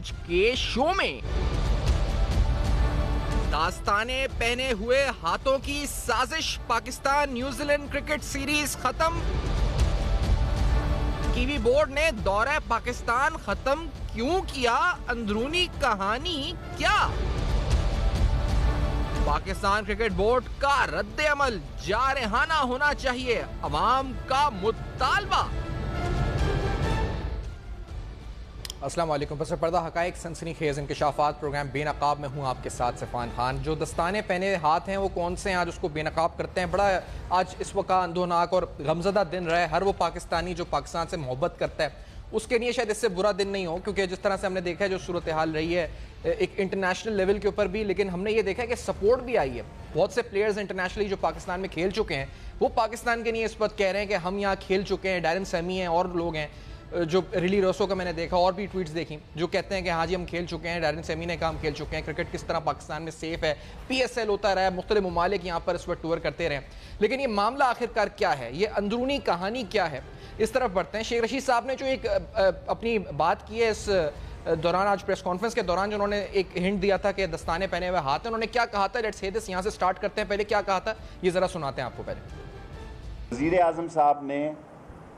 आज के शो में। दास्ताने पहने हुए हाथों की साजिश, पाकिस्तान न्यूजीलैंड क्रिकेट सीरीज खत्म। कीवी बोर्ड ने दौरा पाकिस्तान खत्म क्यों किया, अंदरूनी कहानी क्या? पाकिस्तान क्रिकेट बोर्ड का रद्द अमल जारहाना होना चाहिए, अवाम का मुतालबा। अस्सलाम वालेकुम। बसर पर्दा हकाइक सनसनीखेज इंकशाफात प्रोग्राम बेनकाब में हूँ आपके साथ सिफान खान। जो दस्ताने पहने हाथ हैं वो कौन से हैं, आज उसको बेनकाब करते हैं। बड़ा आज इस वक्त अंदोनाक और गमजदा दिन रहा है। हर वो पाकिस्तानी जो पाकिस्तान से मोहब्बत करता है उसके लिए शायद इससे बुरा दिन नहीं हो, क्योंकि जिस तरह से हमने देखा है जो सूरत हाल रही है एक इंटरनेशनल लेवल के ऊपर भी, लेकिन हमने ये देखा है कि सपोर्ट भी आई है। बहुत से प्लेयर्स इंटरनेशनली जो पाकिस्तान में खेल चुके हैं वो पाकिस्तान के लिए इस वक्त कह रहे हैं कि हम यहाँ खेल चुके हैं। डैरन सैमी हैं और लोग हैं, जो रिली रोसो का मैंने देखा और भी ट्वीट्स देखी जो कहते हैं कि हाँ जी हम खेल चुके हैं। डैरन सैमी ने कहा हम खेल चुके हैं। क्रिकेट किस तरह पाकिस्तान में सेफ है, PSL होता रहा है, मुख्तलिफ ममालिक यहाँ पर इस वक्त टूर करते रहे, लेकिन ये मामला आखिरकार क्या है, ये अंदरूनी कहानी क्या है, इस तरफ बढ़ते हैं। शेख रशीद साहब ने जो एक अपनी बात की है इस दौरान, आज प्रेस कॉन्फ्रेंस के दौरान जो उन्होंने एक हिंट दिया था कि दस्ताने पहने हुए हाथ हैं, उन्होंने क्या कहा था, लेट्स से दिस, यहाँ से स्टार्ट करते हैं। पहले क्या कहा था ये ज़रा सुनाते हैं आपको। पहले वज़ीर आज़म साहब ने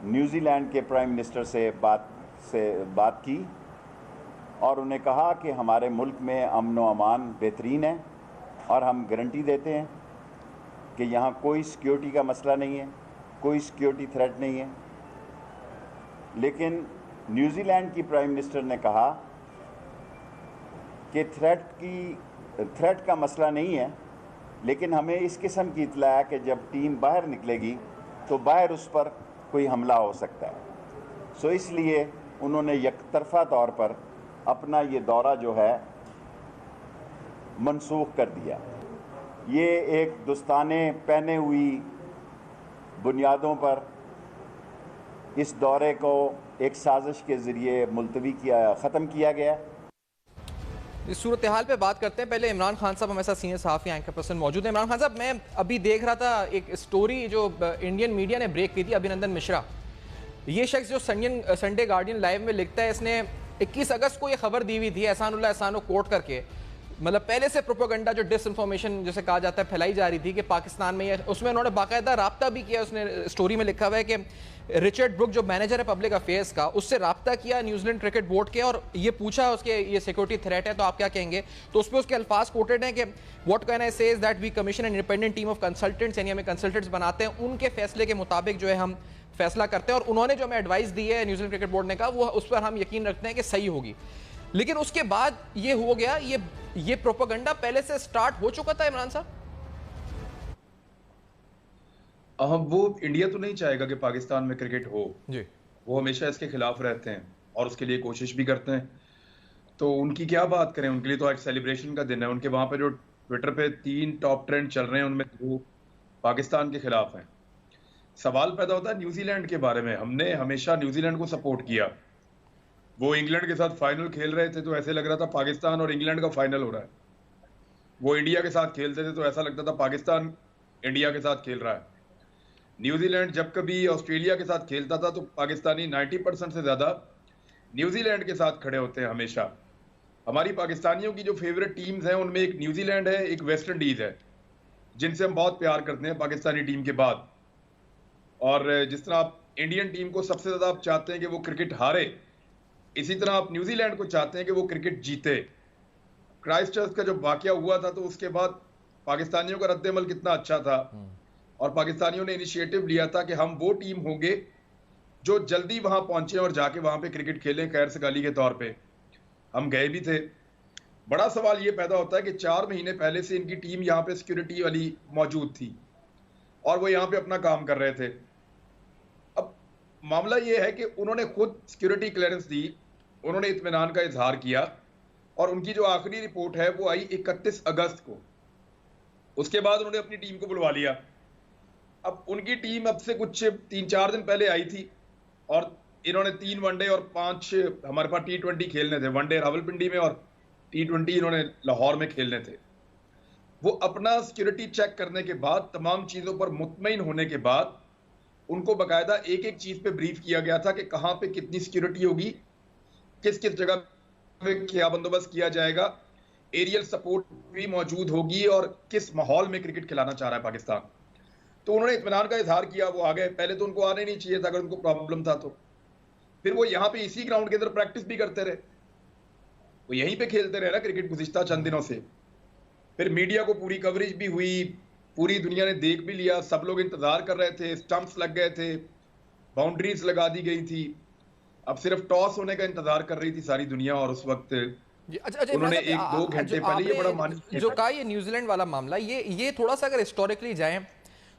न्यूजीलैंड के प्राइम मिनिस्टर से बात की और उन्हें कहा कि हमारे मुल्क में अमन व अमान बेहतरीन है और हम गारंटी देते हैं कि यहाँ कोई सिक्योरिटी का मसला नहीं है, कोई सिक्योरिटी थ्रेट नहीं है। लेकिन न्यूजीलैंड की प्राइम मिनिस्टर ने कहा कि थ्रेट का मसला नहीं है, लेकिन हमें इस किस्म की इत्तला है कि जब टीम बाहर निकलेगी तो बाहर उस पर कोई हमला हो सकता है। सो इसलिए उन्होंने यकतरफा तौर पर अपना ये दौरा जो है मनसूख कर दिया। ये एक दस्ताने पहने हुई बुनियादों पर इस दौरे को एक साजिश के ज़रिए मुलतवी ख़त्म किया गया। इस सूरत हाल पे बात करते हैं। पहले इमरान खान साहब हमारे साथ सीनियर सहाफ़ी एंकर पर्सन मौजूद है। इमरान खान साहब, मैं अभी देख रहा था एक स्टोरी जो इंडियन मीडिया ने ब्रेक की थी। अभिनंदन मिश्रा, ये शख्स जो संडे गार्डियन लाइव में लिखता है, इसने 21 अगस्त को ये खबर दी हुई थी एहसानुल्लाह एहसानो कोट करके, मतलब पहले से प्रोपेगेंडा जो डिसइंफॉर्मेशन जैसे कहा जाता है फैलाई जा रही थी कि पाकिस्तान में, उसमें उन्होंने बाकायदा राब्ता भी किया। उसने स्टोरी में लिखा हुआ है कि रिचर्ड ब्रुक जो मैनेजर है पब्लिक अफेयर्स का, उससे राब्ता किया न्यूजीलैंड क्रिकेट बोर्ड के और ये पूछा उसके ये सिक्योरिटी थ्रेट है तो आप क्या कहेंगे, तो उस पर उसके अल्फाज कोटेड हैं कि what can I say is that we commission an independent team of consultants, यानी हमें कंसल्टेंट्स बनाते हैं, उनके फैसले के मुताबिक जो है हम फैसला करते हैं और उन्होंने जो हमें एडवाइस दी है न्यूजीलैंड क्रिकेट बोर्ड ने कहा वो उस पर हम यकीन रखते हैं कि सही होगी। लेकिन उसके बाद ये हो गया, ये प्रोपेगेंडा पहले से स्टार्ट हो चुका था इमरान साहब। वो इंडिया तो नहीं चाहेगा कि पाकिस्तान में क्रिकेट हो जी, वो हमेशा इसके खिलाफ रहते हैं और उसके लिए कोशिश भी करते हैं। तो उनकी क्या बात करें, उनके लिए तो आज सेलिब्रेशन का दिन है। उनके वहां पे जो ट्विटर पे 3 टॉप ट्रेंड चल रहे हैं उनमें 2 पाकिस्तान के खिलाफ हैं। सवाल पैदा होता है न्यूजीलैंड के बारे में। हमने हमेशा न्यूजीलैंड को सपोर्ट किया। वो इंग्लैंड के साथ फाइनल खेल रहे थे तो ऐसे लग रहा था पाकिस्तान और इंग्लैंड का फाइनल हो रहा है। वो इंडिया के साथ खेलते थे तो ऐसा लगता था पाकिस्तान इंडिया के साथ खेल रहा है। न्यूजीलैंड जब कभी ऑस्ट्रेलिया के साथ खेलता था तो पाकिस्तानी 90% से ज्यादा न्यूजीलैंड के साथ खड़े होते हैं हमेशा। हमारी पाकिस्तानियों की जो फेवरेट टीम्स हैं उनमें एक न्यूजीलैंड है, एक वेस्ट इंडीज है, जिनसे हम बहुत प्यार करते हैं पाकिस्तानी टीम के बाद। और जिस तरह आप इंडियन टीम को सबसे ज्यादा आप चाहते हैं कि वो क्रिकेट हारे, इसी तरह आप न्यूजीलैंड को चाहते हैं कि वो क्रिकेट जीते। क्राइस्टचर्च का जो वाकया हुआ था तो उसके बाद पाकिस्तानियों का रद्द अमल कितना अच्छा था और पाकिस्तानियों ने इनिशिएटिव लिया था कि हम वो टीम होंगे जो जल्दी वहां पहुंचे और जाके वहां पे क्रिकेट खेलें खैर सगाली के तौर पे। हम गए भी थे। बड़ा सवाल ये पैदा होता है कि 4 महीने पहले से इनकी टीम यहाँ पे सिक्योरिटी वाली मौजूद थी और वो यहाँ पे अपना काम कर रहे थे। अब मामला ये है कि उन्होंने खुद सिक्योरिटी क्लियरेंस दी, उन्होंने इत्मीनान का इजहार किया और उनकी जो आखिरी रिपोर्ट है वो आई 31 अगस्त को। उसके बाद उन्होंने अपनी टीम को बुलवा लिया। अब उनकी टीम अब से कुछ 3-4 दिन पहले आई थी और इन्होंने 3 वनडे और 5 हमारे पास T20 खेलने थे। वनडे रावलपिंडी में और T20 इन्होंने लाहौर में खेलने थे। वो अपना सिक्योरिटी चेक करने के बाद, तमाम चीज़ों पर मुतमईन होने के बाद, उनको बाकायदा एक एक चीज़ पे ब्रीफ किया गया था कि कहाँ पे कितनी सिक्योरिटी होगी, किस किस जगह में क्या बंदोबस्त किया जाएगा, एरियल सपोर्ट भी मौजूद होगी, और किस माहौल में क्रिकेट खिलाना चाह रहा है पाकिस्तान। तो उन्होंने इत्मीनान का इजहार किया, वो आ गए। पहले तो उनको आने नहीं चाहिए था अगर उनको प्रॉब्लम था तो। फिर वो यहाँ पे इसी ग्राउंड के अंदर प्रैक्टिस भी करते रहे, वो यहीं पे खेलते रहे ना क्रिकेट गुज़िश्ता चंद दिनों से। फिर मीडिया को पूरी कवरेज भी हुई, पूरी दुनिया ने देख भी लिया, सब लोग इंतजार कर रहे थे, स्टंप्स लग गए थे, बाउंड्रीज लगा दी गई थी। अब सिर्फ टॉस होने का इंतजार कर रही थी सारी दुनिया, और उस वक्त उन्होंने 1-2 घंटे पहले ये बड़ा मानी जो कहा ये न्यूजीलैंड वाला मामला, ये थोड़ा सा अगर हिस्टोरिकली जाएं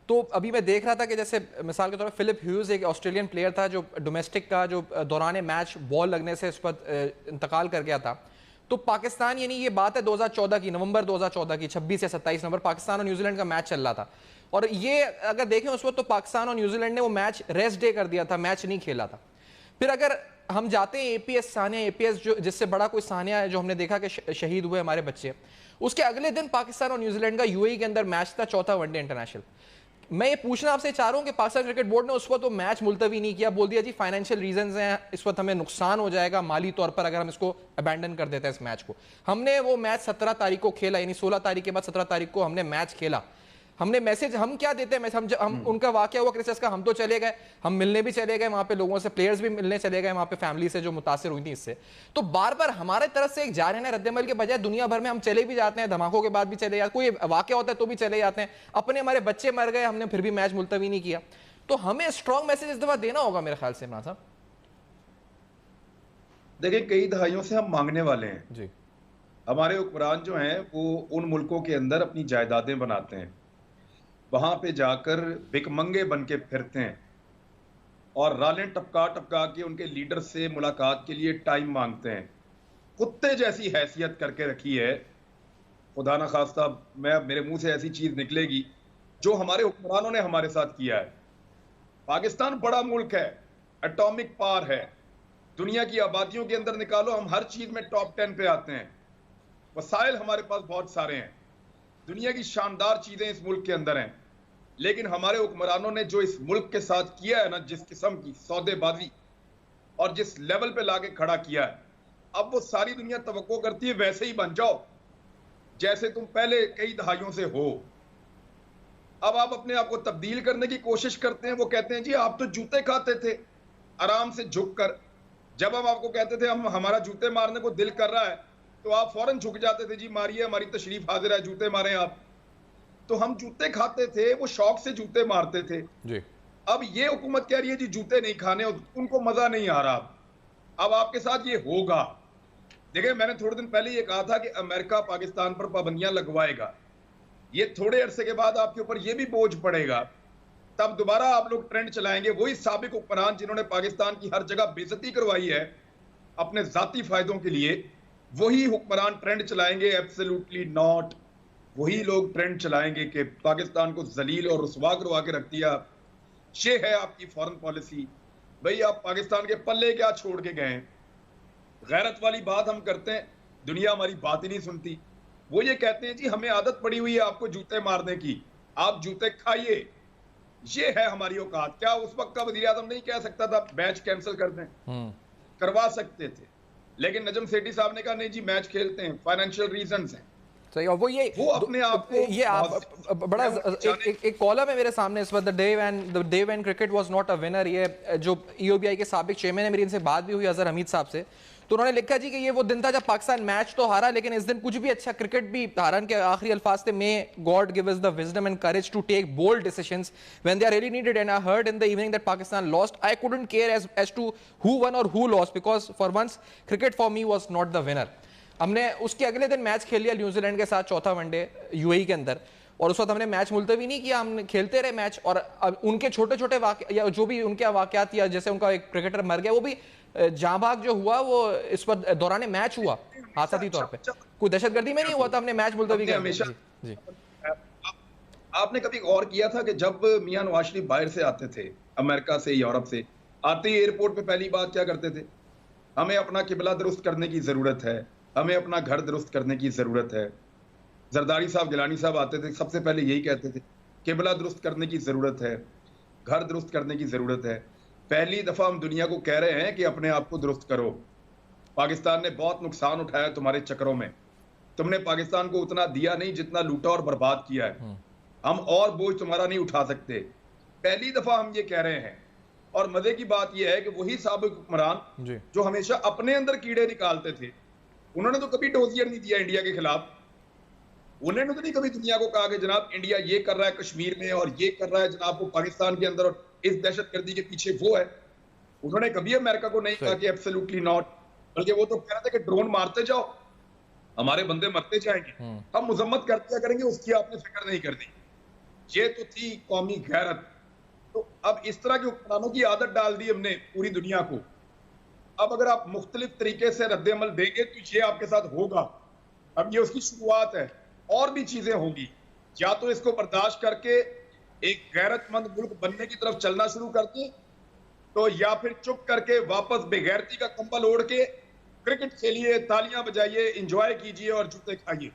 तो अभी मैं देख रहा था कि जैसे मिसाल के तौर पर फिलिप ह्यूज एक ऑस्ट्रेलियन प्लेयर था जो डोमेस्टिक का जो दौरान मैच बॉल लगने से इस पर इंतकाल कर गया था। तो पाकिस्तान, यानी ये बात है 2014 की, नवंबर 2014 की, 26 या 27 नवंबर, पाकिस्तान और न्यूजीलैंड का मैच चल रहा था। और ये अगर देखें उस वक्त तो पाकिस्तान और न्यूजीलैंड ने वो मैच रेस्ट डे कर दिया था, मैच नहीं खेला था। फिर अगर हम जाते हैं एपीएस सानिया, एपीएस जो जिससे बड़ा कोई सानिया है जो हमने देखा कि शहीद हुए हमारे बच्चे, उसके अगले दिन पाकिस्तान और न्यूजीलैंड का यूएई के अंदर मैच था, चौथा वनडे इंटरनेशनल। मैं ये पूछना आपसे चाह रहा हूं कि पाकिस्तान क्रिकेट बोर्ड ने उस वक्त तो मैच मुलतवी नहीं किया, बोल दिया जी फाइनेंशियल रीजंस हैं, इस वक्त हमें नुकसान हो जाएगा माली तौर पर अगर हम इसको अबैंडन कर देते हैं इस मैच को। हमने वो मैच 17 तारीख को खेला, यानी 16 तारीख के बाद 17 तारीख को हमने मैच खेला। हमने मैसेज, हम क्या देते हैं मैसेज, हम उनका वाकया हुआ क्रिसमस का, हम तो चले गए, हम मिलने भी चले गए वहां पे लोगों से, प्लेयर्स भी मिलने चले गए वहां पे फैमिली से जो मुतासिर हुई थी इससे। तो बार बार हमारे तरफ से एक जारी है रद्दमल के बजाय दुनिया भर में हम चले भी जाते हैं, धमाकों के बाद भी चले जाते, कोई वाकया होता है तो भी चले जाते हैं, अपने हमारे बच्चे मर गए हमने फिर भी मैच मुलतवी नहीं किया। तो हमें स्ट्रॉन्ग मैसेज इस दफा देना होगा मेरे ख्याल से इमरान साहब। देखिए, कई दहाइयों से हम मांगने वाले हैं जी। हमारे हुक्मरान जो हैं वो उन मुल्कों के अंदर अपनी जायदादें बनाते हैं, वहां पे जाकर भिकमंगे बन के फिरते हैं और रालें टपका टपका के उनके लीडर से मुलाकात के लिए टाइम मांगते हैं। कुत्ते जैसी हैसियत करके रखी है, खुदा ना खास्ता मेरे मुंह से ऐसी चीज निकलेगी जो हमारे हुक्मरानों ने हमारे साथ किया है। पाकिस्तान बड़ा मुल्क है, एटॉमिक पावर है, दुनिया की आबादियों के अंदर निकालो हम हर चीज में टॉप 10 पे आते हैं, वसाइल हमारे पास बहुत सारे हैं, दुनिया की शानदार चीजें इस मुल्क के अंदर हैं। लेकिन हमारे हुक्मरानों ने जो इस मुल्क के साथ किया है ना, जिस किस्म की सौदेबाजी और जिस लेवल पे लाके खड़ा किया है, अब वो सारी दुनिया तवक्को करती है वैसे ही बन जाओ जैसे तुम पहले कई दहाइयों से हो। अब आप अपने आप को तब्दील करने की कोशिश करते हैं। वो कहते हैं जी आप तो जूते खाते थे आराम से झुक कर, जब हम आपको कहते थे हम हमारा जूते मारने को दिल कर रहा है तो आप फौरन झुक जाते थे, जी मारिए हमारी तशरीफ हाजिर है, जूते मारें आप। तो हम जूते खाते थे, वो शौक से जूते मारते थे जी। अब ये हुकूमत कह रही है जी जूते नहीं खाने, उनको मजा नहीं आ रहा। अब आपके साथ ये होगा। देखिए, मैंने थोड़े दिन पहले ये कहा था कि अमेरिका पाकिस्तान पर पाबंदियां लगवाएगा, ये थोड़े अरसे के बाद आपके ऊपर ये भी बोझ पड़ेगा, तब दोबारा आप लोग ट्रेंड चलाएंगे। वही साबिक हुक्मरान जिन्होंने पाकिस्तान की हर जगह बेइज्जती करवाई है अपने जाती फायदों के लिए, वही हुक्मरान ट्रेंड चलाएंगे। Absolutely not. वही लोग ट्रेंड चलाएंगे कि पाकिस्तान को जलील और रुसवा करवा के रख दिया, ये है आपकी फॉरेन पॉलिसी। भाई आप पाकिस्तान के पल्ले क्या छोड़ के गए? गैरत वाली बात हम करते हैं, दुनिया हमारी बात ही नहीं सुनती। वो ये कहते हैं जी हमें आदत पड़ी हुई है आपको जूते मारने की, आप जूते खाइए, ये है हमारी औकात। क्या उस वक्त का वज़ीर आज़म नहीं कह सकता था मैच कैंसिल कर दें? करवा सकते थे, लेकिन नजम सेठी साहब ने कहा नहीं जी मैच खेलते हैं, फाइनेंशियल रीजंस हैं। सही। और वो अपने आप को ये आप बड़ा एक कॉलम है मेरे सामने इस वक्त, the day when cricket was not a winner. ये जो ईओबीआई के साबिक चेयरमैन है, मेरी इनसे बात भी हुई अजहर हमीद साहब से, तो उन्होंने लिखा जी कि ये वो दिन था जब पाकिस्तान मैच तो हारा लेकिन इस दिन कुछ भी अच्छा क्रिकेट भी हारा। के आखिरी अल्फाज थे, may God give us the wisdom and courage to take bold decisions when they are really needed. And I heard in the evening that Pakistan lost, I couldn't care as to who won or who lost, because for once cricket for me was not the winner. हमने उसके अगले दिन match खेल लिया New Zealand के साथ, चौथा one day UAE के अंदर, और उस वक्त हमने मैच मुलतवी नहीं किया, हम खेलते रहे मैच। और अब उनके छोटे छोटे वाक़ या जो भी उनके वाक़यात, या जैसे उनका एक क्रिकेटर मर गया, वो भी जांबाग जो हुआ वो इस पर दौरान मैच हुआ हादसाती तौर पे, कोई दहशतगर्दी में नहीं हुआ था, हमने मैच मुलतवी कर दिया। जी। आपने कभी गौर किया था कि जब मियां नवाज शरीफ बाहर से आते थे, अमेरिका से, यूरोप से, आते ही एयरपोर्ट पे पहली बात क्या करते थे? हमें अपना किबला दुरुस्त करने की जरूरत है, हमें अपना घर दुरुस्त करने की जरूरत है। जरदारी साहब, गिलानी साहब आते थे, सबसे पहले यही कहते थे, किबला दुरुस्त करने की जरूरत है, घर दुरुस्त करने की जरूरत है। पहली दफा हम दुनिया को कह रहे हैं कि अपने आप को दुरुस्त करो, पाकिस्तान ने बहुत नुकसान उठाया तुम्हारे चक्करों में। तुमने पाकिस्तान को उतना दिया नहीं जितना लूटा और बर्बाद किया है। हम और बोझ तुम्हारा नहीं उठा सकते। पहली दफा हम ये कह रहे हैं। और मजे की बात यह है कि वही साबिक हुक्मरान जो हमेशा अपने अंदर कीड़े निकालते थे, उन्होंने तो कभी डोजियर नहीं दिया इंडिया के खिलाफ। उन्होंने तो नहीं कभी दुनिया को कहा कि जनाब इंडिया ये कर रहा है कश्मीर में और ये कर रहा है जनाब वो पाकिस्तान के अंदर और इस दहशतगर्दी के पीछे वो है। उन्होंने कभी अमेरिका को नहीं कहा कि एब्सोल्युटली नॉट, बल्कि वो तो कह रहे थे कि ड्रोन मारते जाओ, हमारे बंदे मरते जाएंगे, हम मुजम्मत कर दिया करेंगे, उसकी आपने फिक्र नहीं करनी। ये तो थी कौमी गैरत। तो अब इस तरह के हुक्मरानों की आदत डाल दी हमने पूरी दुनिया को। अब अगर आप मुख्तलिफ तरीके से रद्द-ए-अमल देंगे तो ये आपके साथ होगा। अब ये उसकी शुरुआत है, और भी चीजें होंगी। या तो इसको बर्दाश्त करके एक गैरतमंद मुल्क बनने की तरफ चलना शुरू कर दें, तो या फिर चुप करके वापस बेगैरती का कंबल ओढ़ के क्रिकेट खेलिए, तालियां बजाइए, एंजॉय कीजिए और जूते खाइए।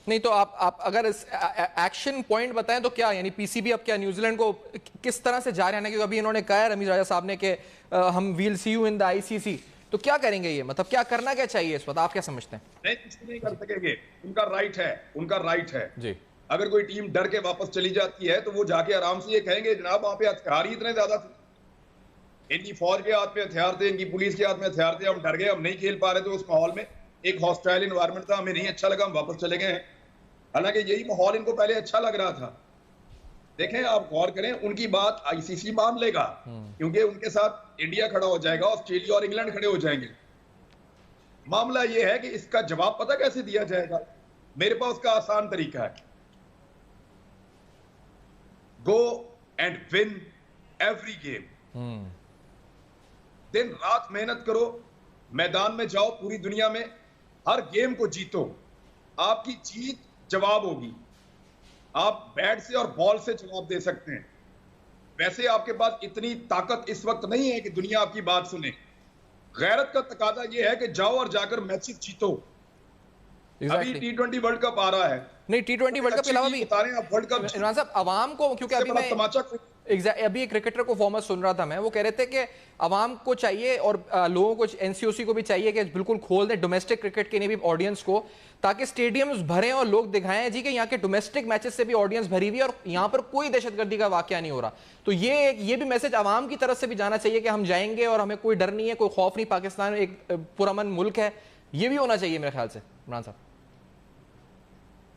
नहीं तो आप अगर इस एक्शन पॉइंट बताएं तो क्या, यानी पीसीबी अब क्या न्यूजीलैंड को किस तरह से जा रहे हैं? क्योंकि अभी इन्होंने कहा है रमीज राजा साहब ने कि हम will see you in the ICC, तो क्या करेंगे ये? मतलब क्या करना क्या चाहिए इस वक्त, आप क्या समझते हैं? नहीं, कुछ नहीं कर सकेंगे, उनका राइट है, उनका राइट है जी। अगर कोई टीम डर के वापस चली जाती है तो वो जाके आराम से ये कहेंगे जनाब वहां पे हथियार ही इतने ज्यादा थे, इनकी फौज के हाथ में हथियार थे, इनकी पुलिस के हाथ में हथियार थे, हम डर गए, हम नहीं खेल पा रहे थे उस माहौल में, एक हॉस्टाइल इन्वायरमेंट था, हमें नहीं अच्छा लगा, हम वापस चले गए हैं। हालांकि यही माहौल इनको पहले अच्छा लग रहा था। देखें, आप गौर करें, उनकी बात आईसीसी मान लेगा क्योंकि उनके साथ इंडिया खड़ा हो जाएगा, ऑस्ट्रेलिया और इंग्लैंड खड़े हो जाएंगे। मामला यह है कि इसका जवाब पता कैसे दिया जाएगा? मेरे पास उसका आसान तरीका है, go and win every game. दिन रात मेहनत करो, मैदान में जाओ, पूरी दुनिया में हर गेम को जीतो, आपकी जीत जवाब होगी। आप बैट से और बॉल से जवाब दे सकते हैं। वैसे आपके पास इतनी ताकत इस वक्त नहीं है कि दुनिया आपकी बात सुने। गैरत का तकाजा यह है कि जाओ और जाकर मैचेस जीतो। अभी T20 वर्ल्ड कप आ रहा है। नहीं, T20 वर्ल्ड कप के अलावा भी आप वर्ल्ड कप इमरान साहब अवाम को, क्योंकि अभी मैं तमाचा अभी एक क्रिकेटर को फॉर्मर सुन रहा था मैं, वो कह रहे थे कि अवाम को चाहिए और लोगों को, एनसीओसी को भी चाहिए कि बिल्कुल खोल दें डोमेस्टिक क्रिकेट के लिए भी ऑडियंस को, ताकि स्टेडियम्स भरें और लोग दिखाएं जी कि यहाँ के डोमेस्टिक मैचेस से भी ऑडियंस भरी हुई है और यहाँ पर कोई दहशतगर्दी का वाकया नहीं हो रहा। तो ये भी मैसेज अवाम की तरफ से भी जाना चाहिए कि हम जाएंगे और हमें कोई डर नहीं है, कोई खौफ नहीं, पाकिस्तान एक पुरअमन मुल्क है, ये भी होना चाहिए मेरे ख्याल से। इमरान साहब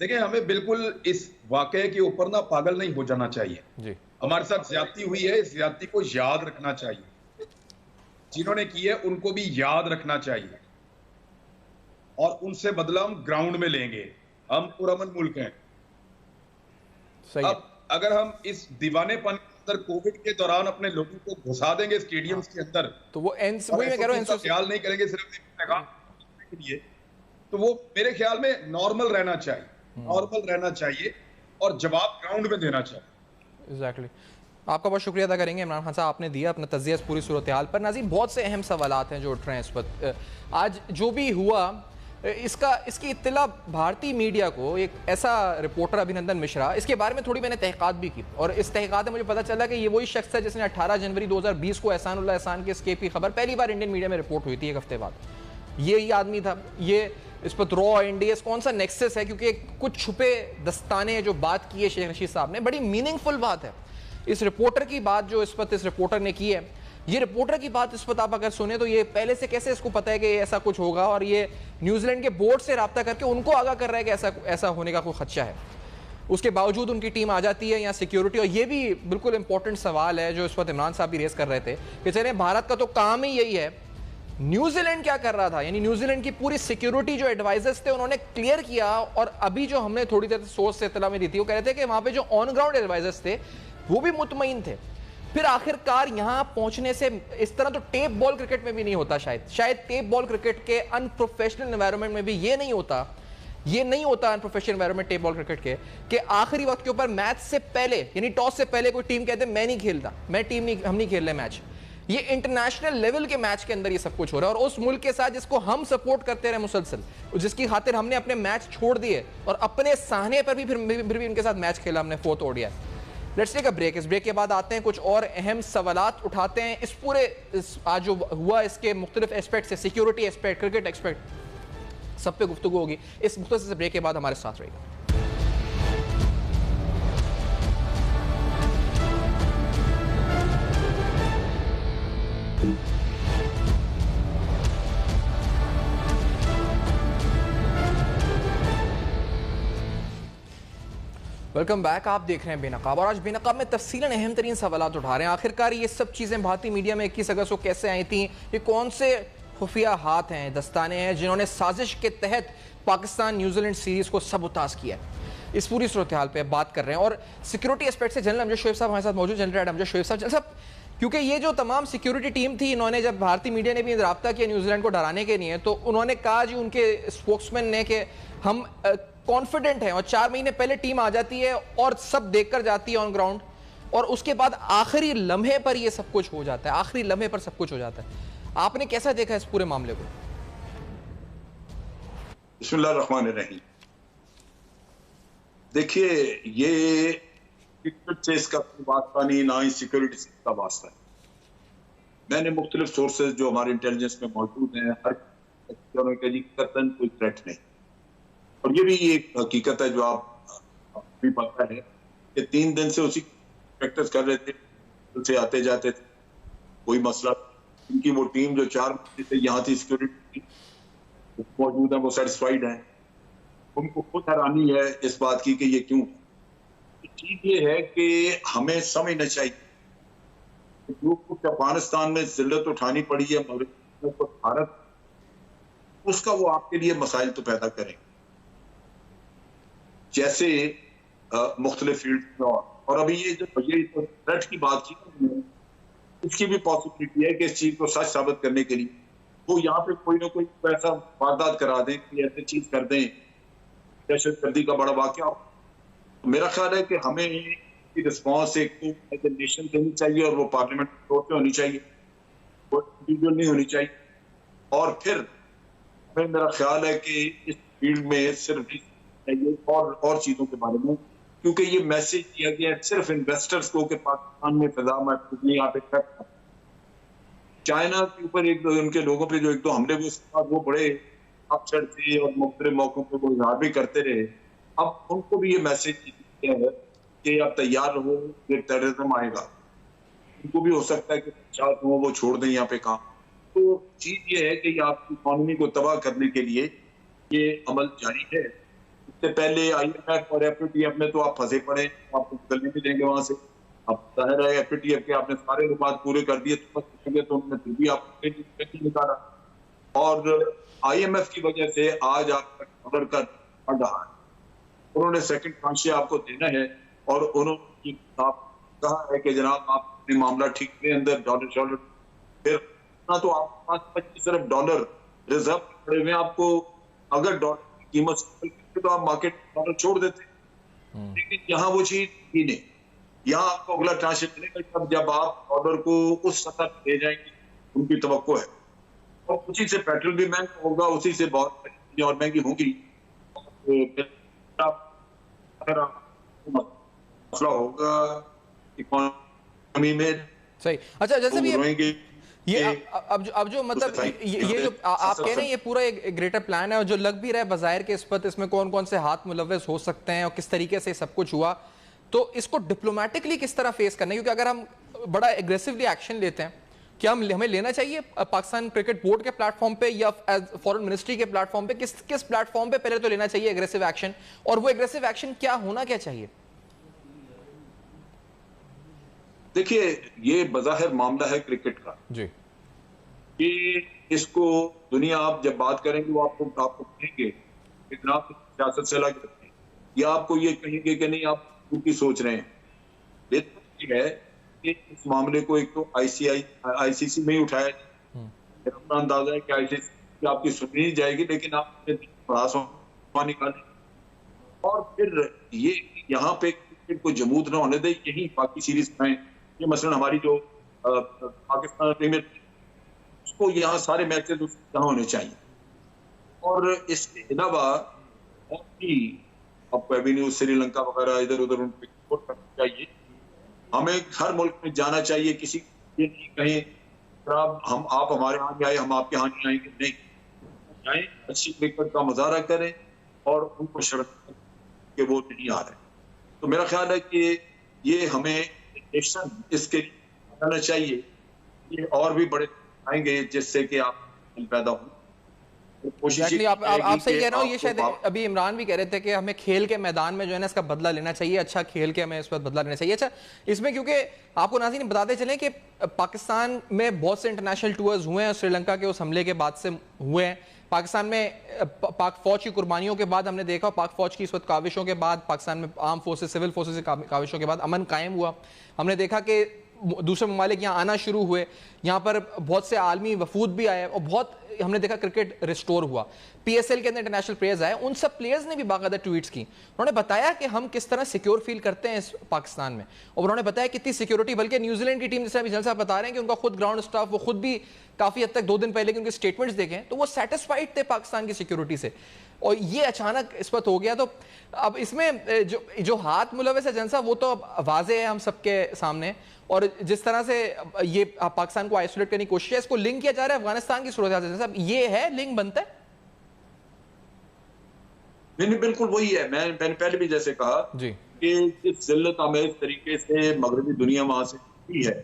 देखिए, हमें बिल्कुल इस वाकये के ऊपर ना पागल नहीं हो जाना चाहिए जी। हमारे साथ ज्यादती हुई है, इस ज्यादती को याद रखना चाहिए, जिन्होंने की है उनको भी याद रखना चाहिए और उनसे बदला हम ग्राउंड में लेंगे। हम पुरअमन मुल्क हैं। सही अब अगर हम इस दीवानेपन के अंदर कोविड के दौरान अपने लोगों को घुसा देंगे स्टेडियम्स के अंदर, तो वो ख्याल नहीं करेंगे सिर्फ के लिए, तो वो मेरे ख्याल में नॉर्मल रहना चाहिए, नॉर्मल रहना चाहिए और जवाब ग्राउंड में देना चाहिए। एग्जैक्टली। आपका बहुत शुक्रिया अदा करेंगे इमरान खान साहब, आपने दिया अपना तज़किया इस पूरी सूरत हाल पर। नाज़रीन, बहुत से अहम सवालात हैं जो उठ रहे हैं इस वक्त। आज जो भी हुआ इसकी इत्तला भारतीय मीडिया को, एक ऐसा रिपोर्टर अभिनंदन मिश्रा, इसके बारे में थोड़ी मैंने तहक़ीक़ात भी की और इस तहक़ीक़ात में मुझे पता चला कि ये वही शख्स है जिसने 18 जनवरी 2020 को एहसानुल्लाह एहसान के एस्केप की खबर पहली बार इंडियन मीडिया में रिपोर्ट हुई थी एक हफ्ते बाद। यही आदमी था। ये इस पर रॉ इंडियस कौन सा नेक्सस है, क्योंकि कुछ छुपे दस्ताने जो बात की है शेख रशीद साहब ने, बड़ी मीनिंगफुल बात है। इस रिपोर्टर की बात जो इस वक्त इस रिपोर्टर ने की है, ये रिपोर्टर की बात इस वक्त आप अगर सुने तो ये पहले से कैसे इसको पता है कि ऐसा कुछ होगा, और ये न्यूजीलैंड के बोर्ड से रब्ता करके उनको आगाह कर रहा है कि ऐसा होने का कोई खदशा है। उसके बावजूद उनकी टीम आ जाती है यहाँ सिक्योरिटी। और ये भी बिल्कुल इंपॉर्टेंट सवाल है जो इस वक्त इमरान साहब भी रेस कर रहे थे कि चले भारत का तो काम ही यही है, न्यूजीलैंड क्या कर रहा था? यानी न्यूजीलैंड की पूरी सिक्योरिटी जो एडवाइजर्स थे उन्होंने क्लियर किया, और अभी जो हमने थोड़ी देर सोर्स से इत्तला में दी थी वो कह रहे थे कि वहां पे जो ऑन ग्राउंड एडवाइजर्स थे वो भी मुतमईन थे। फिर आखिरकार यहां पहुंचने से इस तरह तो टेप बॉल क्रिकेट में भी नहीं होता, शायद टेप बॉल क्रिकेट के अनप्रोफेशनल एनवायरनमेंट में भी ये नहीं होता unprofessional environment tape ball cricket के कि आखिरी वक्त के ऊपर मैच से पहले, यानी टॉस से पहले कोई टीम कहते मैं नहीं खेलता, हम नहीं खेल रहे मैच। ये इंटरनेशनल लेवल के मैच के अंदर ये सब कुछ हो रहा है और उस मुल्क के साथ जिसको हम सपोर्ट करते रहे मुसलसल, जिसकी खातिर हमने अपने मैच छोड़ दिए और अपने साहने पर भी फिर भी उनके साथ मैच खेला हमने 4th ODI। Let's take a break. इस ब्रेक के बाद आते हैं कुछ और अहम सवालात उठाते हैं इस पूरे आज जो हुआ इसके मुख्तलिफ एस्पेक्ट से, सिक्योरिटी एस्पेक्ट, क्रिकेट एस्पेक्ट, सब पे गुफ्तगू होगी। इस मुख्तसर से ब्रेक के बाद हमारे साथ रहेगा। Welcome back. आप देख रहे हैं बेनकाब और आज बेनकाब में तफसीलन अहम तरीन सवालात उठा रहे हैं। आखिरकार ये सब चीज़ें भारतीय मीडिया में 21 अगस्त को कैसे आई थी, ये कौन से खुफिया हाथ हैं, दस्ताने हैं जिन्होंने साजिश के तहत पाकिस्तान न्यूजीलैंड सीरीज़ को सबुताज किया है। इस पूरी सूरत हाल पर बात कर रहे हैं और सिक्योरिटी एस्पेक्ट से जनरल अमजद शोएब साहब हमारे साथ मौजूद। जनरल अमजद शोएब साहब, क्योंकि ये जो तमाम सिक्योरिटी टीम थी, इन्होंने जब भारतीय मीडिया ने भी रब्ता किया न्यूजीलैंड को डराने के लिए, तो उन्होंने कहा जी उनके स्पोक्समैन ने कि हम कॉन्फिडेंट हैं और 4 महीने पहले टीम आ जाती है और सब देखकर जाती है ऑन ग्राउंड, और उसके बाद आखिरी लम्हे पर ये सब कुछ हो जाता है, आखिरी लम्हे पर सब कुछ हो जाता है। आपने कैसा देखा इस पूरे मामले को? बिस्मिल्लाहिर्रहमानिर्रहीम। देखिए, ये क्रिकेट से इसका वास्ता नहीं, ना ही सिक्योरिटी से इसका वास्ता है। मैंने मुख्तलिफ सोर्सेज जो हमारे इंटेलिजेंस में मौजूद हैं, हर कतन कोई थ्रेट नहीं, और ये भी एक हकीकत है जो आप भी पता है कि 3 दिन से उसी प्रैक्टिस कर रहे थे, उनसे आते जाते थे, कोई मसला। उनकी वो टीम जो 4 महीने से यहाँ थी, सिक्योरिटी मौजूद है, वो सेटिस्फाइड है। उनको खुद हैरानी है इस बात की कि ये क्यों। चीज ये है कि हमें समझना चाहिए जो कुछ अफगानिस्तान में जिल्लत उठानी पड़ी है भारत, उसका वो आपके लिए मसाइल तो पैदा करेंगे, जैसे मुख्तलिफ फील्ड में। और अभी ये जो थ्रेट की बात की, इसकी भी पॉसिबिलिटी है कि इस चीज को सच साबित करने के लिए वो यहाँ पे कोई ना कोई ऐसा वारदात करा दें, कोई ऐसी चीज कर दें, दहशतगर्दी का बड़ा वाकया। तो मेरा ख्याल है कि हमें रिस्पॉन्स एक तो नेशन देनी चाहिए, और वो पार्लियामेंट तौर पे होनी चाहिए, वो इंडिविजुअल नहीं होनी चाहिए। और फिर मेरा ख्याल है कि इस फील्ड में सिर्फ और चीजों के बारे में, क्योंकि ये मैसेज दिया गया है सिर्फ इन्वेस्टर्स को कि पाकिस्तान में फिजा में यहाँ पे चाइना के ऊपर एक दो उनके लोगों पे जो 1-2 हमले हुए, उसके बाद वो बड़े अपसेट थे और मुख्तलिफ मौकों पे वो इजहार भी करते रहे। अब उनको भी ये मैसेज दिया है कि आप तैयार रहो, ये टेररिज्म आएगा। उनको भी हो सकता है कि चार हो वो छोड़ दें यहाँ पे काम। तो चीज ये है कि आपकी इकॉनमी को तबाह करने के लिए ये अमल जारी है। इससे पहले IMF और FATF में तो आप फंसे पड़े, आपको निकलने भी देंगे वहां से। अब जाहिर है FATF के आपने सारे रुकावट पूरे कर दिए तो उन्होंने फिर भी आपको नहीं निकाला। और IMF की वजह से आज आपका डॉलर का बढ़ रहा है। उन्होंने सेकंड ट्रांचे आपको देना है और उन्होंने कहा है कि जनाब आप अपने मामला ठीक के अंदर डॉलर फिर ना तो आपके पास 25 अरब डॉलर रिजर्व पड़े हुए। आपको अगर डॉलर की कीमत तो आप मार्केट डॉलर छोड़ देते, लेकिन यहाँ वो चीज ही नहीं। यहाँ आपको अगला ट्रांचे मिलेगा जब आप डॉलर को उस सतह पर ले जाएंगे, उनकी तवक्को है। और उसी से पेट्रोल भी महंगा होगा, उसी से बहुत चीजें और महंगी होंगी। मसला होगा इकोनॉमी में। सही। अच्छा, जैसे भी ये अब जो मतलब ये जो आप कह रहे हैं ये पूरा एक ग्रेटर प्लान है, और जो लग भी रहा है बाज़ाहिर के इस पर इसमें कौन कौन से हाथ मुलव्वस हो सकते हैं और किस तरीके से सब कुछ हुआ, तो इसको डिप्लोमेटिकली किस तरह फेस करना है? क्योंकि अगर हम बड़ा एग्रेसिवली एक्शन लेते हैं, क्या हमें लेना चाहिए पाकिस्तान क्रिकेट बोर्ड के प्लेटफॉर्म पे या फॉरेन मिनिस्ट्री के प्लेटफॉर्म पे, किस प्लेटफॉर्म पे पहले तो लेना चाहिए एग्रेसिव एक्शन, और वो एग्रेसिव एक्शन क्या होना क्या चाहिए? देखिए, ये बज़ाहिर मामला है क्रिकेट का जी, कि इसको दुनिया आप जब बात करेंगे वो आपको कहेंगे इतना सियासत से अलग रखते हैं, या आपको ये कहेंगे कि नहीं आप उनकी सोच रहे हैं। लेकिन है कि इस मामले को एक तो ICC में ही उठाया, अपना अंदाजा है कि ICC आपकी सुनी नहीं जाएगी, लेकिन आप निकालें और फिर ये यहाँ पे क्रिकेट को जमूद ना होने दे, यही बाकी सीरीज में ये मसलन हमारी जो पाकिस्तान प्रीमियर उसको यहाँ सारे मैचेस यहाँ होने चाहिए। और इसके अलावा आपको एवेन्यू श्रीलंका वगैरह इधर उधर उनको सपोर्ट करना चाहिए, हमें हर मुल्क में जाना चाहिए, किसी ये नहीं कहें आप हमारे यहाँ नहीं आए, हम आपके यहाँ नहीं आएंगे, नहीं, जाएं, अच्छी क्रिकेट का मुजाहरा करें और उनको शर्त कि वो नहीं आ रहे। तो मेरा ख्याल है कि ये हमें नेशन इसके आना चाहिए, ये और भी बड़े आएंगे जिससे कि आप पैदा हो। Exactly, आप सही कह रहे हो। ये शायद अभी इमरान भी कह रहे थे कि हमें खेल के मैदान में जो है ना इसका बदला लेना चाहिए, अच्छा खेल के हमें इस पर बदला लेना चाहिए। अच्छा, इसमें क्योंकि आपको नाज़रीन बताते चलें कि पाकिस्तान में बहुत से इंटरनेशनल टूर्स हुए हैं, श्रीलंका के उस हमले के बाद से हुए हैं। पाकिस्तान में पाक फौज की कुर्बानियों के बाद हमने देखा, पाक फौज की इस वक्त काविशों के बाद, पाकिस्तान में आर्म फोर्सेस सिविल फोर्सेस की काविशों के बाद अमन कायम हुआ। हमने देखा कि दूसरे ममालिक यहाँ आना शुरू हुए, यहाँ पर बहुत से आलमी वफूद भी आए और बहुत हमने देखा क्रिकेट रिस्टोर हुआ। पीएसएल के अंदर इंटरनेशनल प्लेयर्स आए, उन सब प्लेयर्स ने भी बाकायदा ट्वीट्स की, उन्होंने बताया कि हम किस तरह सिक्योर फील करते हैं इस पाकिस्तान में, और उन्होंने बताया कितनी सिक्योरिटी, बल्कि न्यूजीलैंड की टीम, जैसे अभी जैसा बता रहे हैं कि उनका खुद ग्राउंड स्टाफ, वो खुद भी काफी हद तक 2 दिन पहले के उनके स्टेटमेंट्स देखें तो वो सेटिस्फाइड थे पाकिस्तान की सिक्योरिटी से, और ये अचानक इस वक्त हो गया। तो अब इसमें जो हाथ मुलविस है जनसा, वो तो अब वाजे है हम सबके सामने, और जिस तरह से ये पाकिस्तान को आइसोलेट करने की कोशिश है, इसको लिंक किया जा रहा है अफगानिस्तान की सूरत हाल, ये है लिंक बनता है? नहीं, बिल्कुल वही है। मैंने पहले भी जैसे कहा जी कि इस जिल्लत आमेज तरीके से मगरबी दुनिया वहां से की है,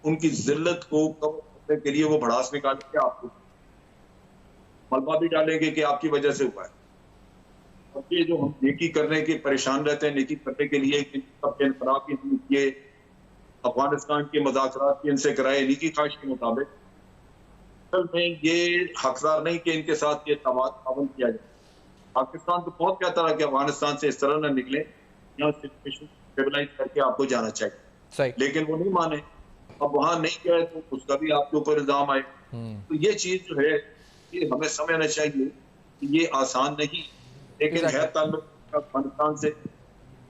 उनकी जिल्लत को कम करने के लिए वो भड़ास निकालेंगे, आपको मलबा भी डालेंगे कि आपकी वजह से हुआ है। और ये जो हम नेकी करने के परेशान रहते हैं, नेकी करने के लिए ये अफगानिस्तान के मुज़ाकरात की इनसे कराए, इन्हीं की ख्वाहिश के मुताबिक, असल में ये हकदार नहीं कि इनके साथ ये तावन किया जाए। पाकिस्तान तो बहुत कहता रहा कि अफगानिस्तान से इस तरह न निकले, यहाँ सिचुएशन स्टेबलाइज करके आपको जाना चाहिए, लेकिन वो नहीं माने। अब वहां नहीं गए तो उसका भी आपके ऊपर इल्जाम आए। तो ये चीज जो है ये हमें समझना चाहिए कि ये आसान नहीं, लेकिन है ताल्लुक अफगानिस्तान से।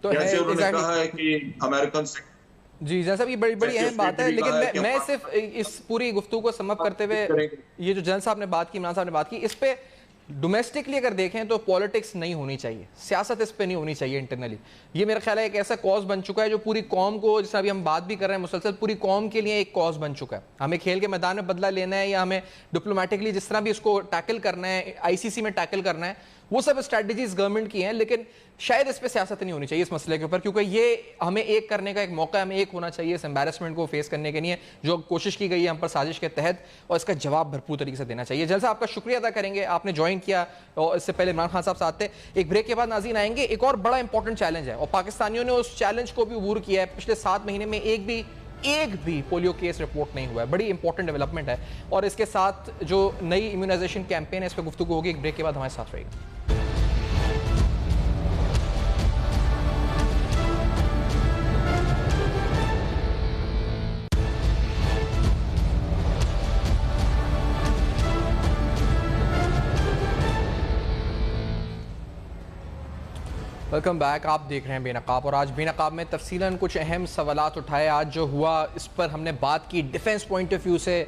तो जैसे उन्होंने कहा है कि अमेरिकन से जी, जैसा भी बड़ी अहम बात है, लेकिन मैं सिर्फ इस पूरी गुफ्तगू को समअप करते हुए, ये जो जन साहब ने बात की, इमरान साहब ने बात की, इस पे डोमेस्टिकली अगर देखें तो पॉलिटिक्स नहीं होनी चाहिए, सियासत इस पे नहीं होनी चाहिए इंटरनली। ये मेरा ख्याल है एक ऐसा कॉज बन चुका है जो पूरी कौम को, जिस अभी हम बात भी कर रहे हैं मुसलसल, पूरी कौम के लिए एक कॉज बन चुका है। हमें खेल के मैदान में बदला लेना है या हमें डिप्लोमेटिकली जिस तरह भी इसको टैकल करना है, आईसीसी में टैकल करना है, वो सब स्ट्रैटेजीज गवर्नमेंट की हैं, लेकिन शायद इस पे सियासत नहीं होनी चाहिए इस मसले के ऊपर, क्योंकि ये हमें एक करने का एक मौका, हमें एक होना चाहिए इस एम्बैरेसमेंट को फेस करने के लिए जो कोशिश की गई है हम पर साजिश के तहत, और इसका जवाब भरपूर तरीके से देना चाहिए। जलसा आपका शुक्रिया अदा करेंगे, आपने ज्वाइन किया, और इससे पहले इमरान खान साहब साथ थे। एक ब्रेक के बाद नाज़रीन आएंगे, एक और बड़ा इंपॉर्टेंट चैलेंज है और पाकिस्तानियों ने उस चैलेंज को भी अबूर किया है। पिछले 7 महीने में एक भी पोलियो केस रिपोर्ट नहीं हुआ है, बड़ी इंपॉर्टेंट डेवलपमेंट है, और इसके साथ जो नई इम्यूनाइजेशन कैंपेन है इस पर गुफ्तगू होगी। एक ब्रेक के बाद हमारे साथ रहेगा। वेलकम बैक, आप देख रहे हैं बेनकाब, और आज बेनकाब में तफसीलन कुछ अहम सवालात उठाए। आज जो हुआ इस पर हमने बात की डिफेंस पॉइंट ऑफ व्यू से,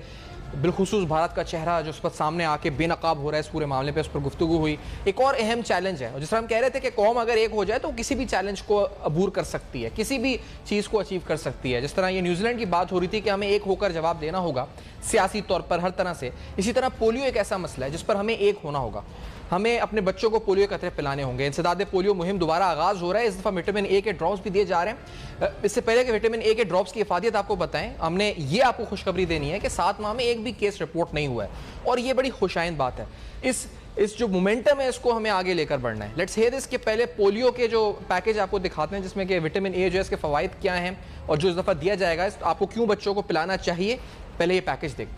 बिलखुसूस भारत का चेहरा जो उस पर सामने आके बेनकाब हो रहा है इस पूरे मामले पे, उस पर गुफ्तगू हुई। एक और अहम चैलेंज है, और जिस तरह हम कह रहे थे कि कौम अगर एक हो जाए तो किसी भी चैलेंज को अबूर कर सकती है, किसी भी चीज़ को अचीव कर सकती है। जिस तरह ये न्यूजीलैंड की बात हो रही थी कि हमें एक होकर जवाब देना होगा सियासी तौर पर हर तरह से, इसी तरह पोलियो एक ऐसा मसला है जिस पर हमें एक होना होगा। हमें अपने बच्चों को पोलियो कतरे पिलाने होंगे। इंसदाद पोलियो मुहिम दोबारा आगाज़ हो रहा है, इस दफ़ा विटामिन ए के ड्रॉप्स भी दिए जा रहे हैं। इससे पहले कि विटामिन ए के ड्रॉप्स की इफादियत आपको बताएं, हमने ये आपको खुशखबरी देनी है कि 7 माह में एक भी केस रिपोर्ट नहीं हुआ है, और ये बड़ी खुशाइंद बात है। इस जो मोमेंटम है इसको हमें आगे लेकर बढ़ना है। लेट्स हियर दिस के पहले पोलियो के जो पैकेज आपको दिखाते हैं, जिसमें कि विटामिन ए जो है इसके फ़वाइद क्या हैं और जो इस दफ़ा दिया जाएगा आपको क्यों बच्चों को पिलाना चाहिए, पहले ये पैकेज देख।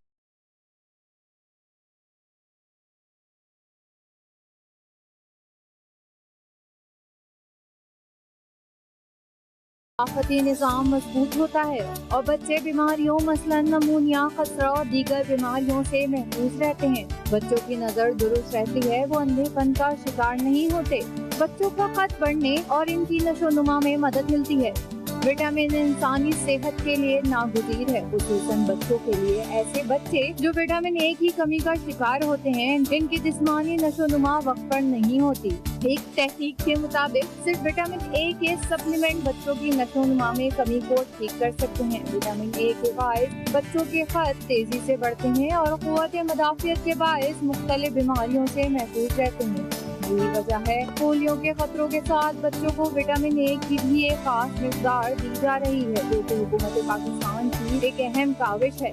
सकाफती निज़ाम मजबूत होता है और बच्चे बीमारियों मसलन नमूनिया, खसरा और दीगर बीमारियों से महफूज रहते हैं। बच्चों की नज़र दुरुस्त रहती है, वो अंधेपन का शिकार नहीं होते। बच्चों का कद बढ़ने और इनकी नशोनुमा में मदद मिलती है। विटामिन इंसानी सेहत के लिए नागुज़ीर है, खुसूसन बच्चों के लिए। ऐसे बच्चे जो विटामिन ए की कमी का शिकार होते हैं, इनकी जिस्मानी नशोनुमा वक्त पर नहीं होती। एक तहकीक के मुताबिक सिर्फ विटामिन ए के सप्लीमेंट बच्चों की नशोनुमा में कमी को ठीक कर सकते हैं। विटामिन ए के बायस बच्चों के खत तेजी से बढ़ते हैं और क़ुव्वत मदाफ़ियत के बायस मुख्तलिफ बीमारियों से महफूज रहते हैं। यही वजह है पोलियो के खतरों के साथ बच्चों को विटामिन ए की भी एक खास मिक़दार दी जा रही है, जो कि हुकूमत पाकिस्तान की एक अहम काविश है।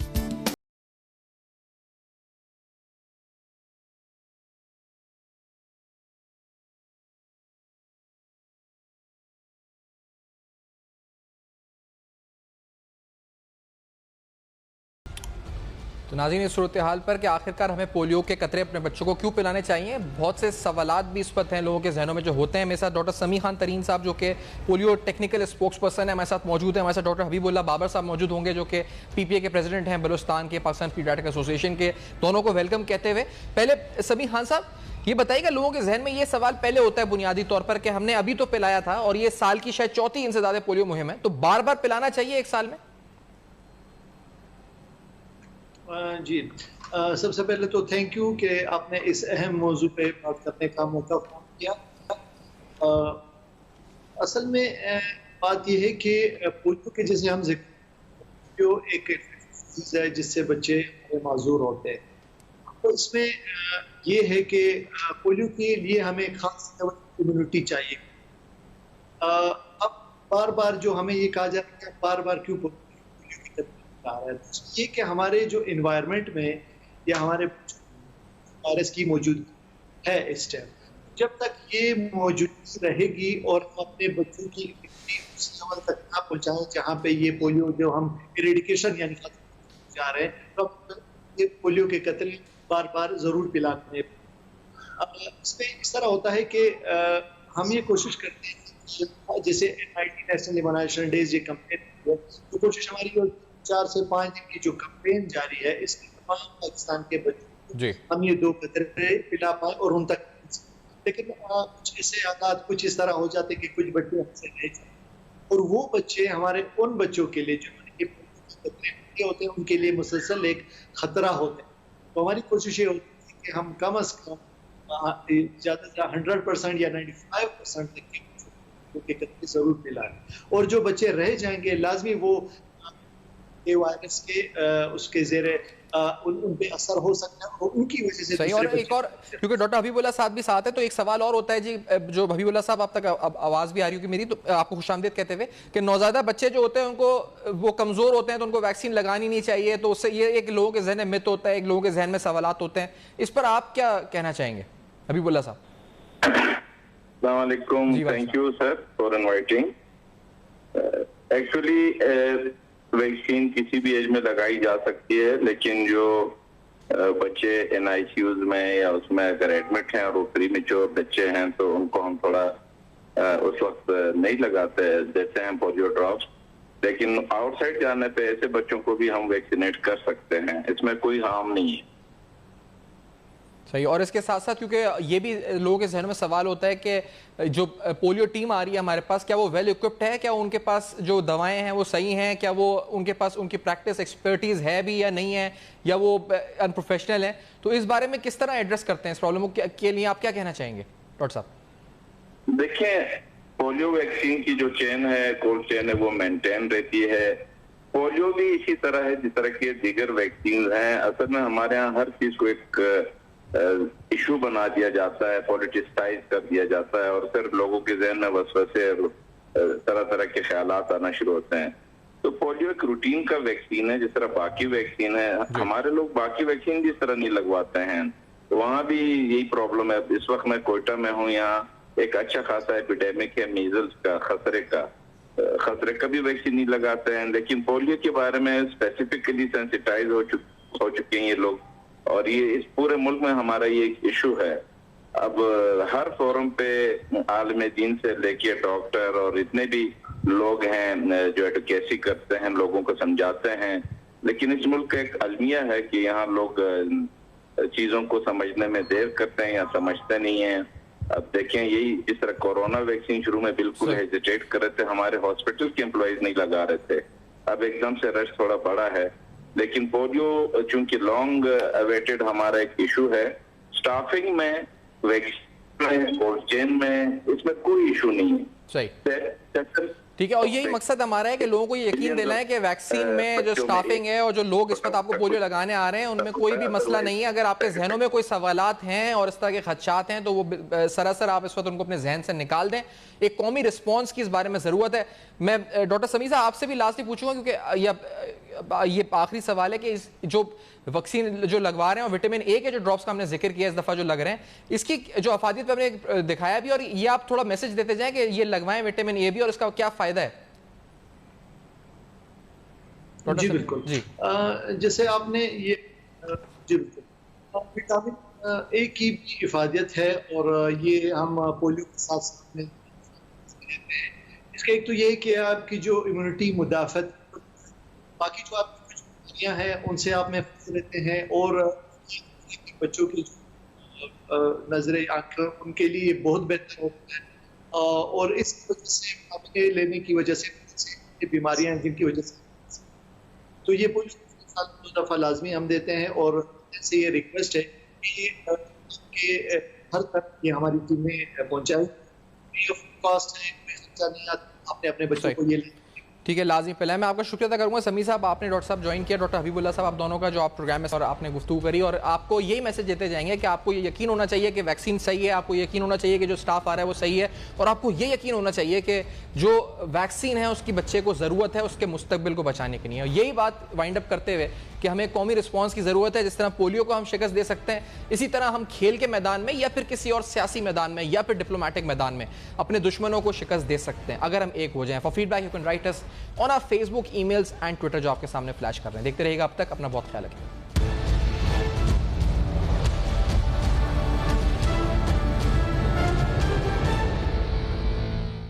तो नाज़रीन, इस सूरत हाल पर कि आखिरकार हमें पोलियो के कतरे अपने बच्चों को क्यों पिलाने चाहिए, बहुत से सवालात भी इस वक्त हैं लोगों के जहनों में जो होते हैं। मेरे साथ डॉक्टर समी खान तरीन साहब जो कि पोलियो टेक्निकल स्पोक्स पर्सन है हमारे साथ मौजूद है। हमारे साथ डॉक्टर हबीबुल्लाह बाबर साहब मौजूद होंगे जो कि PPA के प्रेसिडेंट हैं बलूचिस्तान के, पाकिस्तान पीडियाट्रिक एसोसिएशन के। दोनों को वेलकम कहते हुए पहले समी खान साहब ये बताइएगा, लोगों के जहन में ये सवाल पहले होता है बुनियादी तौर पर कि हमने अभी तो पिलाया था और ये साल की शायद चौथी इनसे ज़्यादा पोलियो मुहिम है, तो बार बार पिलाना चाहिए एक साल में? जी, सबसे पहले तो थैंक यू कि आपने इस अहम मौजू पे बात करने का मौका फोन किया। असल में बात यह है कि पोलियो के जैसे हम जो एक चीज़ है जिससे बच्चे माजूर होते हैं, तो इसमें ये है कि पोलियो के लिए हमें खास इम्यूनिटी चाहिए। अब बार बार जो हमें ये कहा जाता है बार बार क्यों पोलियो की तकलीफ आ रहा है, ये कि हमारे जो इन्वायरमेंट में या हमारे वायरस की मौजूद है इस टाइम, जब तक ये मौजूद रहेगी और हम अपने बच्चों की उस लेवल तक ना पहुंचाएं जहाँ पे ये पोलियो जो हम इरेडिकेशन यानी जा रहे हैं, तो ये पोलियो के कतरे बार बार जरूर पिलाने। इसमें इस तरह होता है कि हम ये कोशिश करते हैं जैसे NIT नेशनल इम्यूनाइजेशन डेज ये कैंपेन, तो कोशिश हमारी 4 से 5 दिन की जो कैंपेन जारी है इसमें तमाम पाकिस्तान के बच्चों हम ये 2 कतरे पिला पाए और उन तक। लेकिन कुछ ऐसे हालात कुछ इस तरह हो जाते हैं कि कुछ बच्चे हमसे रह जाते और वो बच्चे हमारे उन बच्चों के लिए जो कतरे होते हैं उनके लिए मुसलसल एक खतरा होता है। तो हमारी कोशिश ये होती है कि हम कम अज कम ज़्यादा से 100% या 95% तक के कतरे जरूर पिलाएं, और जो बच्चे रह जाएंगे लाजमी वो वायरस के उसके ज़ेरे उन पे असर हो सकता है और उनकी वजह से सही। और एक और, क्योंकि डॉक्टर हबीबुल्लाह साहब भी साथ है, तो एक सवाल और होता है जी, जो हबीबुल्लाह साहब आप तक आवाज़ भी आ रही होगी मेरी, तो आपको खुशामदीद कहते हुए कि नौज़ायदा बच्चे जो होते हैं उनको वो कमज़ोर होते हैं तो उनको वैक्सीन लगानी नहीं चाहिए, तो उससे ये एक लोगों के जहन में मिथ होता है, एक लोगों के जहन में सवालात होते हैं, इस पर आप क्या कहना चाहेंगे हबीबुल्लाह साहब? अस्सलाम वालेकुम, thank you sir for inviting. Actually vaccine किसी भी एज में लगाई जा सकती है, लेकिन जो बच्चे NICUs में या उसमें अगर एडमिट हैं और वो प्रीमेच्योर बच्चे हैं तो उनको हम थोड़ा उस वक्त नहीं लगाते, देते हैं पोलियो ड्रॉप्स। लेकिन आउटसाइड जाने पे ऐसे बच्चों को भी हम वैक्सीनेट कर सकते हैं, इसमें कोई हार्म नहीं है। सही। और इसके साथ साथ क्योंकि ये भी लोगों के जहन में सवाल होता है कि जो पोलियो टीम आ रही है हमारे पास, क्या वो वेल इक्विप्ड है, क्या उनके पास जो दवाएं हैं वो सही हैं, क्या वो उनके पास उनकी प्रैक्टिस एक्सपर्टीज है भी या नहीं है, या वो अनप्रोफेशनल है, तो इस बारे में किस तरह एड्रेस करते हैं इस प्रॉब्लम के लिए आप क्या कहना चाहेंगे डॉक्टर साहब? देखिए, पोलियो वैक्सीन की जो चेन है, कोल्ड चेन है, वो मेंटेन रहती है। पोलियो भी इसी तरह है जिस तरह के दीगर वैक्सीन हैं। असल में हमारे यहाँ हर चीज को एक इशू बना दिया जाता है, पॉलिटिसाइज कर दिया जाता है और फिर लोगों के जहन में वसवसे तरह तरह के ख्यालात आना शुरू होते हैं। तो पोलियो एक रूटीन का वैक्सीन है जिस तरह बाकी वैक्सीन है। हमारे लोग बाकी वैक्सीन भी इस तरह नहीं लगवाते हैं, तो वहाँ भी यही प्रॉब्लम है। इस वक्त मैं कोयटा में हूँ, यहाँ एक अच्छा खासा एपिडेमिक है मीजल्स का, खतरे का भी वैक्सीन नहीं लगाते हैं। लेकिन पोलियो के बारे में स्पेसिफिकली सेंसिटाइज हो चुके हैं ये लोग, और ये इस पूरे मुल्क में हमारा ये एक इशू है। अब हर फोरम पे आलम दीन से लेके डॉक्टर और इतने भी लोग हैं जो एडवोकेसी करते हैं, लोगों को समझाते हैं, लेकिन इस मुल्क का एक अलमिया है कि यहाँ लोग चीजों को समझने में देर करते हैं या समझते नहीं हैं। अब देखें, यही जिस तरह कोरोना वैक्सीन शुरू में बिल्कुल हेजिटेट कर रहे थे, हमारे हॉस्पिटल के एम्प्लॉइज नहीं लगा रहे थे, अब एकदम से रश थोड़ा बड़ा है। लेकिन पोलियो चूंकि लॉन्ग अवेटेड हमारा एक इशू है, स्टाफिंग में, वैक्सीन में, कोल्ड चेन में, इसमें कोई इशू नहीं है। सही, ठीक है। और यही मकसद हमारा है कि लोगों को ये यकीन दिलाएं कि वैक्सीन में जो स्टाफिंग है और जो लोग इस वक्त आपको पोलियो लगाने आ रहे हैं उनमें कोई भी मसला नहीं है। अगर आपके जहनों में कोई सवालात हैं और इस तरह के खदशात हैं तो वो सरासर आप इस वक्त उनको अपने जहन से निकाल दें। एक कौमी रिस्पॉन्स की इस बारे में ज़रूरत है। मैं डॉक्टर समीर साहब आपसे भी लास्ट ही पूछूंगा, क्योंकि ये आखिरी सवाल है कि जो वैक्सीन जो लगवा रहे हैं और विटामिन ए के जो ड्रॉप्स का हमने जिक्र किया इस दफा जो लग रहे हैं, इसकी जो अफादियत पे हमने दिखाया भी, और ये आप थोड़ा मैसेज देते जाएं कि ये लगवाएं विटामिन ए भी और इसका क्या फायदा है। जी बिल्कुल जी, जैसे आपने ये जी बिल्कुल विटामिन ए की भी इफादियत है और ये हम पोलियो के साथ साथ में इसका एक तो ये है कि आपकी जो इम्यूनिटी मुदाफ़त, बाकी जो आपकी बीमारियां हैं उनसे आप महफूज रहते हैं और बच्चों की नजरें आंखें उनके लिए बहुत बेहतर होता है। और इस वजह से आपके लेने की वजह से बीमारियां जिनकी वजह से, तो ये पोलियो 2 दफ़ा लाजमी हम देते हैं। और ऐसे ये रिक्वेस्ट है कि हर तक ये हमारी टीमें पहुंचाएं, फ्री ऑफ कॉस्ट है, कोई खर्चा नहीं आता, आपने अपने बच्चों को ये ठीक है। लाजमी पहले मैं आपका शुक्रिया अदा करूंगा समीर साहब, आपने डॉक्टर साहब ज्वाइन किया, डॉक्टर हबीबुल्लाह साहब, आप दोनों का जो आप प्रोग्राम में और आपने गुफ्तगू करी, और आपको यही मैसेज देते जाएंगे कि आपको ये यकीन होना चाहिए कि वैक्सीन सही है, आपको यकीन होना चाहिए कि जो स्टाफ आ रहा है वो सही है, और आपको ये यकीन होना चाहिए कि जो वैक्सीन है उसकी बच्चे को ज़रूरत है उसके मुस्तकबिल को बचाने के लिए। और यही बात वाइंड अप करते हुए कि हमें कौमी रिस्पॉन्स की ज़रूरत है। जिस तरह पोलियो को हम शिकस्त दे सकते हैं, इसी तरह हम खेल के मैदान में या फिर किसी और सियासी मैदान में या फिर डिप्लोमेटिक मैदान में अपने दुश्मनों को शिकस्त दे सकते हैं अगर हम एक हो जाएं। For feedback you can write us on our Facebook, emails and Twitter जो आपके सामने फ्लैश कर रहे हैं। देखते रहिएगा, अब तक अपना बहुत ख्याल रखिए।